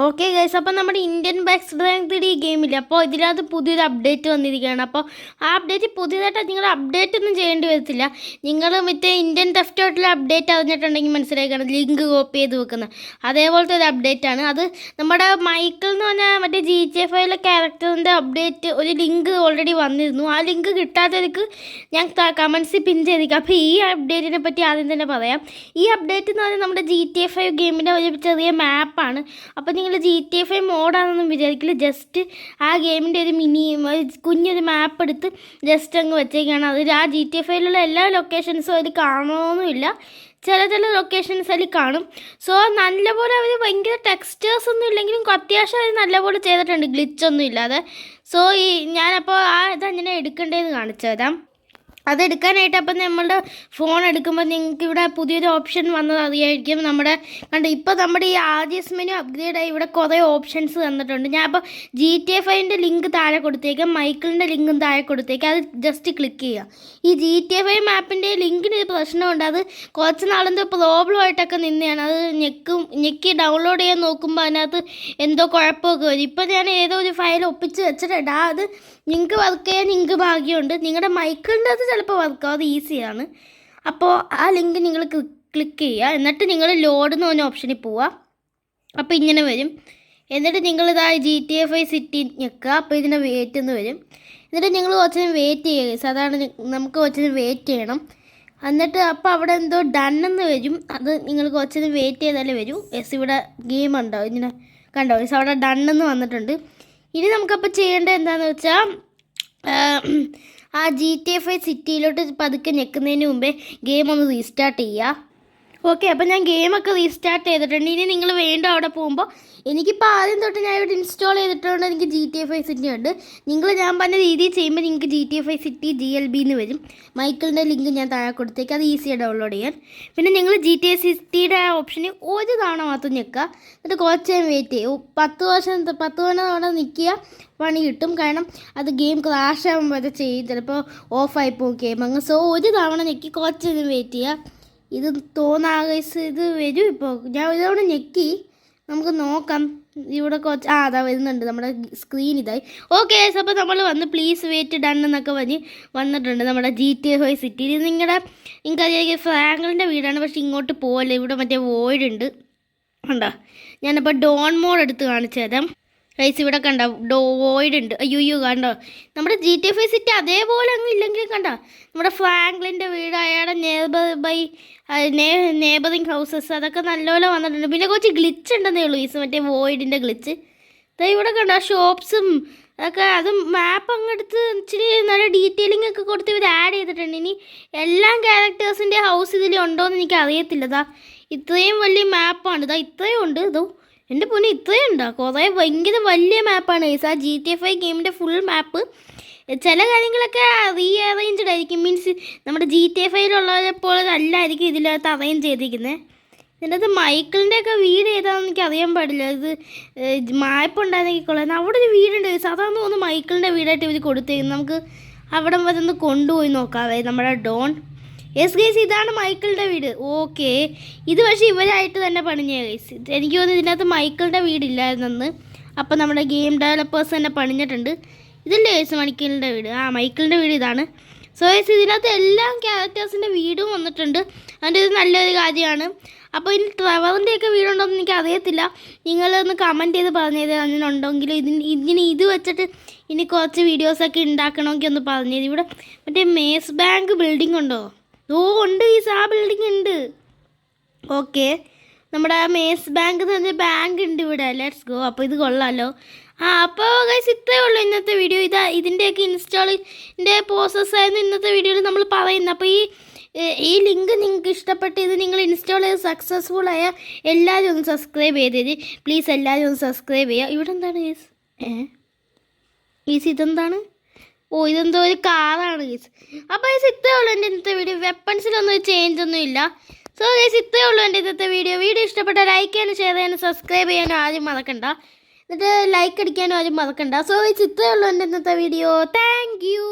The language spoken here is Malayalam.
ഓക്കെ ഗൈസ്, അപ്പോൾ നമ്മുടെ ഇന്ത്യൻ ബെസ്റ്റ് റാങ്ക് 3 ഗെയിമില്ല, അപ്പോൾ ഇതിനകത്ത് പുതിയൊരു അപ്ഡേറ്റ് വന്നിരിക്കുകയാണ്. അപ്പോൾ ആ അപ്ഡേറ്റ് പുതിയതായിട്ട് നിങ്ങൾ അപ്ഡേറ്റ് ഒന്നും ചെയ്യേണ്ടി വരത്തില്ല. നിങ്ങൾ മറ്റേ ഇന്ത്യൻ ടെഫ്റ്റ് ഔട്ടിലെ അപ്ഡേറ്റ് അറിഞ്ഞിട്ടുണ്ടെങ്കിൽ മനസ്സിലാക്കണം, ലിങ്ക് കോപ്പി ചെയ്ത് വെക്കുന്നത് അതേപോലത്തെ ഒരു അപ്ഡേറ്റ് ആണ് അത്. നമ്മുടെ മൈക്കിൾ എന്ന് പറഞ്ഞാൽ മറ്റേ GTA 5 ക്യാരക്ടറിൻ്റെ അപ്ഡേറ്റ് ഒരു ലിങ്ക് ഓൾറെഡി വന്നിരുന്നു. ആ ലിങ്ക് കിട്ടാത്തവർക്ക് ഞാൻ കമൻസിൽ പിൻ ചെയ്തിരിക്കാം. അപ്പോൾ ഈ അപ്ഡേറ്റിനെ പറ്റി ആദ്യം തന്നെ പറയാം. ഈ അപ്ഡേറ്റ് എന്ന് പറഞ്ഞാൽ നമ്മുടെ GTA 5 ഗെയിമിൻ്റെ ഒരു ചെറിയ മാപ്പാണ്. അപ്പോൾ നിങ്ങൾ GTA 5 മോഡാണെന്നൊന്നും വിചാരിക്കില്ല, ജസ്റ്റ് ആ ഗെയിമിൻ്റെ ഒരു കുഞ്ഞൊരു മാപ്പ് എടുത്ത് ജസ്റ്റ് അങ്ങ് വെച്ചേക്കാണ്. അതിൽ ആ GTA 5 എല്ലാ ലൊക്കേഷൻസും അതിൽ കാണണമെന്നില്ല, ചില ലൊക്കേഷൻസ് അതിൽ കാണും. സോ നല്ലപോലെ അവർ ഭയങ്കര ടെക്സ്റ്റേഴ്സ് ഒന്നും ഇല്ലെങ്കിലും അത്യാവശ്യം അത് നല്ലപോലെ ചെയ്തിട്ടുണ്ട്, ഗ്ലിച്ചൊന്നും ഇല്ലാതെ. സോ ഞാനപ്പോൾ ഇതെങ്ങനെ എടുക്കേണ്ടതെന്ന് കാണിച്ചു തരാം. അതെടുക്കാനായിട്ട് അപ്പം നമ്മളുടെ ഫോൺ എടുക്കുമ്പോൾ നിങ്ങൾക്ക് ഇവിടെ പുതിയൊരു ഓപ്ഷൻ വന്നത് അറിയായിരിക്കും. ഇപ്പോൾ നമ്മുടെ ഈ ആദ്യസ് മെനു അപ്ഗ്രേഡായി ഇവിടെ കുറേ ഓപ്ഷൻസ് തന്നിട്ടുണ്ട്. ഞാൻ അപ്പോൾ GTA 5 ലിങ്ക് താഴെ കൊടുത്തേക്കാം, മൈക്കിളിൻ്റെ ലിങ്കും താഴെ കൊടുത്തേക്കാം. അത് ജസ്റ്റ് ക്ലിക്ക് ചെയ്യുക. ഈ GTA 5 മാപ്പിൻ്റെ ലിങ്കിന് ഒരു പ്രശ്നമുണ്ട്, അത് കുറച്ച് നാളെന്തോ പ്രോബ്ലം ആയിട്ടൊക്കെ നിന്നെയാണ്. അത് ഞെക്കി ഡൗൺലോഡ് ചെയ്യാൻ നോക്കുമ്പോൾ അതിനകത്ത് എന്തോ കുഴപ്പമൊക്കെ വരും. ഇപ്പോൾ ഞാൻ ഏതോ ഒരു ഫയൽ ഒപ്പിച്ച് വെച്ചിട്ടുണ്ട്, അത് നിങ്ങൾക്ക് വർക്ക് ചെയ്യാൻ നിങ്ങൾക്ക് ഭാഗ്യമുണ്ട്. നിങ്ങളുടെ മൈക്കിളിൻ്റെ അത് ചിലപ്പോൾ വർക്കാവും, അത് ഈസിയാണ്. അപ്പോൾ ആ ലിങ്ക് നിങ്ങൾ ക്ലിക്ക് ചെയ്യുക, എന്നിട്ട് നിങ്ങൾ ലോഡ് എന്ന് പറഞ്ഞ ഓപ്ഷനിൽ പോവുക. അപ്പോൾ ഇങ്ങനെ വരും. എന്നിട്ട് നിങ്ങളിതാ GTA 5 സിറ്റി ഞെക്കുക. അപ്പോൾ ഇതിനെ വെയിറ്റ് എന്ന് വരും. എന്നിട്ട് നിങ്ങൾ കുറച്ച് നേരം വെയിറ്റ് ചെയ്യുക. സാധാരണ നമുക്ക് കുറച്ച് നേരം വെയിറ്റ് ചെയ്യണം. എന്നിട്ട് അപ്പോൾ അവിടെ എന്തോ ഡണ്ണെന്ന് വരും, അത് നിങ്ങൾ കുറച്ച് നേരം വെയിറ്റ് ചെയ്താലേ വരൂ. ഇവിടെ ഗെയിം ഉണ്ടോ ഇങ്ങനെ കണ്ടോ, അവിടെ ഡണ്ണെന്ന് വന്നിട്ടുണ്ട്. ഇനി നമുക്കപ്പോൾ ചെയ്യേണ്ടത് എന്താണെന്ന് വെച്ചാൽ ആ GTA 5 സിറ്റിയിലോട്ട് പതുക്കെ ഞെക്കുന്നതിന് മുമ്പേ ഗെയിം ഒന്ന് റീസ്റ്റാർട്ട് ചെയ്യുക. ഓക്കെ, അപ്പോൾ ഞാൻ ഗെയിമൊക്കെ റീസ്റ്റാർട്ട് ചെയ്തിട്ടുണ്ട്. ഇനി നിങ്ങൾ വീണ്ടും അവിടെ പോകുമ്പോൾ എനിക്കിപ്പോൾ ആദ്യം തൊട്ട് ഞാൻ ഇവിടെ ഇൻസ്റ്റാൾ ചെയ്തിട്ടുണ്ട്, എനിക്ക് GTA 5 സിറ്റി ഉണ്ട്. ഞാൻ പറഞ്ഞ രീതിയിൽ ചെയ്യുമ്പോൾ നിങ്ങൾക്ക് GTA 5 സിറ്റി GLB എന്ന് വരും. മൈക്കിളിൻ്റെ ലിങ്ക് ഞാൻ താഴെ കൊടുത്തേക്ക്, അത് ഈസിയാണ് ഡൗൺലോഡ് ചെയ്യാൻ. പിന്നെ നിങ്ങൾ GTA സിറ്റിയുടെ ആ ഓപ്ഷന് ഒരു തവണ മാത്രം ഞെക്കുക, എന്നിട്ട് കുറച്ച് നേരം വെയിറ്റ് ചെയ്യും. 10 തവണ നിൽക്കുക, പണി കിട്ടും. കാരണം അത് ഗെയിം ക്രാഷ് ആകുമ്പോൾ അത് ചെയ്യും, ചിലപ്പോൾ ഓഫായി പോകും ഗെയിം അങ്ങ്. സോ ഒരു തവണ ഞെക്കി കുറച്ച് നേരം വെയിറ്റ് ചെയ്യുക. ഇത് തോന്നാകൈസ് ഇത് വരും. ഇപ്പോൾ ഞാൻ ഒരു തവണ ഞെക്കി, നമുക്ക് നോക്കാം. ഇവിടെ കുറച്ച് അതാ വരുന്നുണ്ട്, നമ്മുടെ സ്ക്രീൻ ഇതായി. ഓക്കെ, അപ്പോൾ നമ്മൾ വന്ന് പ്ലീസ് വെയിറ്റ് ഡൺ എന്നൊക്കെ വന്നിട്ടുണ്ട് നമ്മുടെ GTA 5 സിറ്റിയിൽ. നിങ്ങൾക്കറിയാം ഫ്രാങ്ക്ലിൻ്റെ വീടാണ്, പക്ഷേ ഇങ്ങോട്ട് പോകല്ലേ, ഇവിടെ മറ്റേ വോയിഡ് ഉണ്ട് കണ്ടോ. ഞാനപ്പോൾ ഡോൺ മോഡ് എടുത്ത് കാണിച്ചു തരാം. റൈസ് ഇവിടെ കണ്ടോ, വോയിഡ് ഉണ്ട്. അയ്യോ കണ്ടോ, നമ്മുടെ GTA 5 സിറ്റി അതേപോലെ അങ്ങ് ഇല്ലെങ്കിൽ കണ്ടോ, നമ്മുടെ ഫ്രാങ്ക്ലിൻ്റെ വീട്, അയാളുടെ നെയ്ബറിങ് ഹൗസസ് അതൊക്കെ നല്ലപോലെ വന്നിട്ടുണ്ട്. പിന്നെ കുറച്ച് ഗ്ലിച്ച് ഉണ്ടെന്നേ ഉള്ളൂ, മറ്റേ വോയിഡിൻ്റെ ഗ്ലിച്ച്. ഇവിടെ കണ്ടോ ഷോപ്സും അതൊക്കെ, അത് മാപ്പ് അങ്ങെടുത്ത് ഇച്ചിരി നല്ല ഡീറ്റെയിലിംഗ് ഒക്കെ കൊടുത്ത് ഇവർ ആഡ് ചെയ്തിട്ടുണ്ട്. ഇനി എല്ലാ ക്യാരക്ടേഴ്സിൻ്റെ ഹൗസ് ഇതിൽ ഉണ്ടോ എന്ന് എനിക്ക് അറിയത്തില്ല. ഇത്രയും വലിയ മാപ്പാണ്, ഇത്രയും ഉണ്ട്. എൻ്റെ പൊന്നെ, ഇത്രയും ഉണ്ടോ, കുറേ ഭയങ്കര വലിയ മാപ്പാണ് ആ GTA 5 ഗെയിമിൻ്റെ ഫുൾ മാപ്പ്. ചില കാര്യങ്ങളൊക്കെ റീഅറേഞ്ച്ഡ് ആയിരിക്കും, മീൻസ് നമ്മുടെ GTA 5 പോലെ അല്ലായിരിക്കും ഇതിനകത്ത് അറേഞ്ച് ചെയ്തിരിക്കുന്നത്. ഇതിൻ്റെ അകത്ത് മൈക്കിളിൻ്റെയൊക്കെ വീട് ഏതാണെന്ന് എനിക്ക് അറിയാൻ പാടില്ല. ഇത് മാപ്പ് ഉണ്ടായിരുന്നെങ്കിൽ കൊള്ളാം. അവിടെ ഒരു വീടുണ്ട്, സാധാരണ തോന്നുന്നു മൈക്കിളിൻ്റെ വീടായിട്ട് ഇവർ കൊടുത്തേക്കുന്നത്. നമുക്ക് അവിടെ വരെ ഒന്ന് കൊണ്ടുപോയി നോക്കാവേ, നമ്മുടെ ഡോൺ. യെസ് ഗൈസ്, ഇതാണ് മൈക്കിളിൻ്റെ വീട്. ഓക്കെ, ഇത് പക്ഷേ ഇവരായിട്ട് തന്നെ പണിഞ്ഞ ഗൈസ്. എനിക്ക് തോന്നുന്നു ഇതിനകത്ത് മൈക്കിളിൻ്റെ വീടില്ലായിരുന്നെന്ന്. അപ്പോൾ നമ്മുടെ ഗെയിം ഡെവലപ്പേഴ്സ് തന്നെ പണിഞ്ഞിട്ടുണ്ട്. ഇതല്ലേ ഗൈസ് മൈക്കിളിൻ്റെ വീട്? മൈക്കിളിൻ്റെ വീട് ഇതാണ്. സോ ഗൈസ്, ഇതിനകത്ത് എല്ലാ ക്യാരക്ടേഴ്സിൻ്റെ വീടും വന്നിട്ടുണ്ട്, അതിൻ്റെ ഇത് നല്ലൊരു കാര്യമാണ്. അപ്പോൾ ഇനി ട്രെവറിൻ്റെയൊക്കെ വീടുണ്ടോ എന്ന് എനിക്ക് അറിയത്തില്ല, നിങ്ങളൊന്ന് കമൻറ്റ് ചെയ്ത് പറഞ്ഞത് അങ്ങനെ ഉണ്ടെങ്കിൽ. ഇത് വെച്ചിട്ട് ഇനി കുറച്ച് വീഡിയോസൊക്കെ ഉണ്ടാക്കണമെങ്കിൽ ഒന്ന് പറഞ്ഞത്. ഇവിടെ മറ്റേ മേസ് ബാങ്ക് ബിൽഡിംഗ് ഉണ്ടോ? ഉണ്ട് ഗൈസ്, ആ ബിൽഡിംഗ് ഉണ്ട്. ഓക്കെ, നമ്മുടെ ആ മേസ് ബാങ്ക് എന്ന് പറഞ്ഞ ബാങ്ക് ഉണ്ട് ഇവിടെ. Let's go. അപ്പോൾ ഇത് കൊള്ളാമല്ലോ. അപ്പോൾ ഗൈസ്, ഇത്രയേ ഉള്ളൂ ഇന്നത്തെ വീഡിയോ. ഇതിൻ്റെയൊക്കെ ഇൻസ്റ്റാളിൻ്റെ പ്രോസസ്സായിരുന്നു ഇന്നത്തെ വീഡിയോയിൽ നമ്മൾ പറയുന്നത്. അപ്പോൾ ഈ ലിങ്ക് നിങ്ങൾക്ക് ഇഷ്ടപ്പെട്ട് ഇത് നിങ്ങൾ ഇൻസ്റ്റാൾ ചെയ്ത് സക്സസ്ഫുൾ ആയ എല്ലാവരും ഒന്ന് സബ്സ്ക്രൈബ് ചെയ്തേര് പ്ലീസ്. എല്ലാവരും ഒന്ന് സബ്സ്ക്രൈബ് ചെയ്യുക. ഇവിടെ എന്താണ് ഗൈസ് ഇതെന്താണ്? ഇതെന്തോ ഒരു കാറാണ് ഗൈസ്. അപ്പോൾ ഗൈസ്, ഇത്രയേ ഉള്ളൂ എൻ്റെ ഇന്നത്തെ വീഡിയോ. വെപ്പൺസിലൊന്നും ചേഞ്ച് ഒന്നും ഇല്ല. സോ ഗൈസ്, ഇത്രയേ ഉള്ളൂ എൻ്റെ ഇന്നത്തെ വീഡിയോ. ഇഷ്ടപ്പെട്ട ലൈക്ക് ചെയ്യാനും ഷെയർ ചെയ്യാനും സബ്സ്ക്രൈബ് ചെയ്യാനും ആരും മറക്കണ്ട. എന്നിട്ട് ലൈക്ക് അടിക്കാനും ആരും മറക്കണ്ട. സോ ഗൈസ്, ഇത്രയേ ഉള്ളൂ എൻ്റെ ഇന്നത്തെ വീഡിയോ. Thank you.